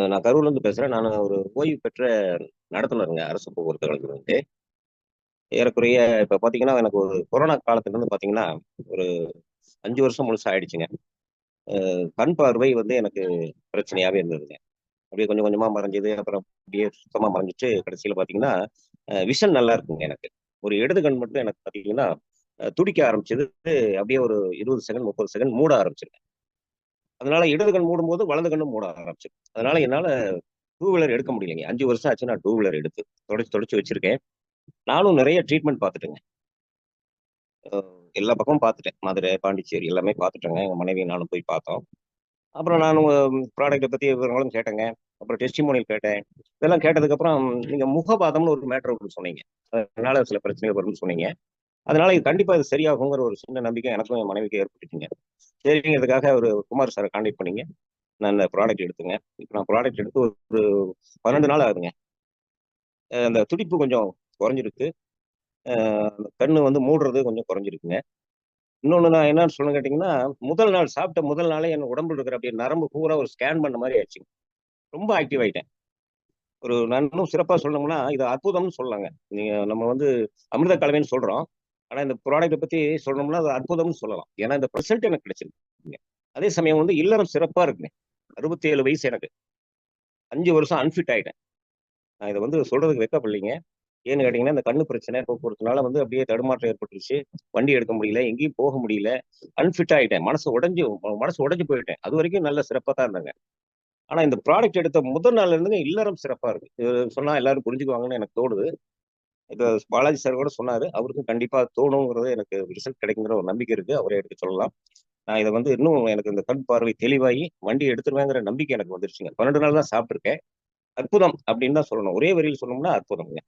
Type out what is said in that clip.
நான் கரூர்லேருந்து பேசுறேன். நானு ஒரு ஓய்வு பெற்ற நடத்துனருங்க. அரசு போக்குவரத்து கழகத்துலருந்து. ஏறக்குறைய இப்ப பார்த்தீங்கன்னா, எனக்கு ஒரு கொரோனா காலத்துலருந்து பார்த்தீங்கன்னா, ஒரு 5 வருஷம் முழுசா ஆயிடுச்சுங்க. கண் பார்வை வந்து எனக்கு பிரச்சனையாவே இருந்ததுங்க. அப்படியே கொஞ்சம் கொஞ்சமா மறைஞ்சது. அப்புறம் அப்படியே சுத்தமா மறைஞ்சுட்டு, கடைசியில பார்த்தீங்கன்னா, விஷன் நல்லா இருக்குங்க எனக்கு. ஒரு இடது கண் மட்டும் எனக்கு பார்த்தீங்கன்னா, துடிக்க ஆரம்பிச்சது. அப்படியே ஒரு 20 செகண்ட், 30 செகண்ட் மூட ஆரம்பிச்சுருங்க. அதனால இடது கண் மூடும்போது, வலது கண்ணும் மூட ஆரம்பிச்சுரும். அதனால என்னால டூ வீலர் எடுக்க முடியலைங்க. 5 வருஷம் ஆச்சு நான் டூ வீலர் எடுத்து. தொடச்சு தொடச்சு வச்சிருக்கேன். நானும் நெறைய ட்ரீட்மெண்ட் பார்த்துட்டேங்க. அ எல்லா பக்கமும் பார்த்துட்டேன். மதுரை, பாண்டிச்சேரி எல்லாமே பார்த்துட்டேங்க. எங்க மனைவியும் நானும் போய் பார்த்தோம். அப்புறம் நானும் ப்ராடக்ட்ட பத்தி விவரங்களும் கேட்டேங்க. அப்புறம் டெஸ்டிமோனியல் கேட்டேன். இதெல்லாம் கேட்டதுக்கப்புறம், நீங்க முகவாதம்னு ஒரு மேட்டர் ஒண்ணு சொன்னீங்க. அதனால சில பிரச்சனைகள் வரும்னு சொன்னீங்க. அதனால இது கண்டிப்பா இது சரியாகுங்கிற ஒரு சின்ன நம்பிக்கை எனக்கும் என் மனைவிக்கும் ஏற்பட்டுச்சுங்க. சரிங்கிறதுக்காக ஒரு குமார் சார கான்டாக்ட் பண்ணீங்க. நான் இந்த ப்ராடக்ட் எடுத்தேங்க. இப்ப நான் ப்ராடக்ட் எடுத்து ஒரு 12 நாள் ஆகுதுங்க. அந்த துடிப்பு கொஞ்சம் குறைஞ்சிருக்கு. அ கண்ணு வந்து மூடுறது கொஞ்சம் குறைஞ்சிருக்குங்க. இன்னொன்னு நான் என்னன்னு சொல்லணும்னு கேட்டீங்கன்னா, முதல் நாள் சாப்பிட்ட முதல் நாளே என் உடம்புல இருக்கிற அப்படியே நரம்பு பூரா ஒரு ஸ்கேன் பண்ண மாரி ஆயிடுச்சுங்க. ரொம்ப ஆக்டிவ் ஆயிட்டேன். ஒரு நான் இன்னும் சிறப்பா சொல்லணும்னா, இது அற்புதம்னு சொல்லலாங்க. நீங்க நம்ம வந்து அமிர்த கலவைன்னு சொல்றோம். ஆனா இந்த ப்ராடக்ட்ட பத்தி சொல்லணும்னா, அது அற்புதம்னு சொல்லலாம். ஏன்னா இந்த ரிசல்ட் எனக்கு கிடைச்சிருக்குங்க. அதே சமயம் வந்து இல்லறம் சிறப்பா இருக்குங்க. 67 வயசு எனக்கு. 5 வருஷம் அன்ஃபிட் ஆயிட்டேன். நான் இத வந்து சொல்றதுக்கு வெட்கப்படலைங்க. ஏன்னு கேட்டீங்கன்னா, இந்த கண்ணு பிரச்சனை, போக்குவரத்துனால வந்து அப்படியே தடுமாற்றம் ஏற்பட்டுருச்சு. வண்டி எடுக்க முடியல, எங்கேயும் போக முடியல. அன்ஃபிட் ஆயிட்டேன். மனசு உடைஞ்சு போயிட்டேன். அதுவரைக்கும் நல்ல சிறப்பா தான் இருந்தேங்க. ஆனா இந்த ப்ராடக்ட் எடுத்த முதல் நாள்ல இருந்துங்க இல்லறம் சிறப்பா இருக்கு. இது சொன்னா எல்லாரும் புரிஞ்சுக்குவாங்கன்னு எனக்கு தோணுது. இப்ப பாலாஜி சார் கூட சொன்னாரு. அவருக்கும் கண்டிப்பா தோணுங்கிறது எனக்கு ரிசல்ட் கிடைக்குங்கிற ஒரு நம்பிக்கை இருக்கு. அவரே எடுத்து சொல்லலாம். நான் இத வந்து இன்னும் எனக்கு இந்த கண் பார்வை தெளிவாகி, வண்டி எடுத்துருவேங்கிற நம்பிக்கை எனக்கு வந்துருச்சுங்க. 12 நாள் தான் சாப்பிட்டுருக்கேன். அற்புதம் அப்படின்னு தான் சொல்லணும். ஒரே வரியில சொல்லணும்னா அற்புதம்ங்க.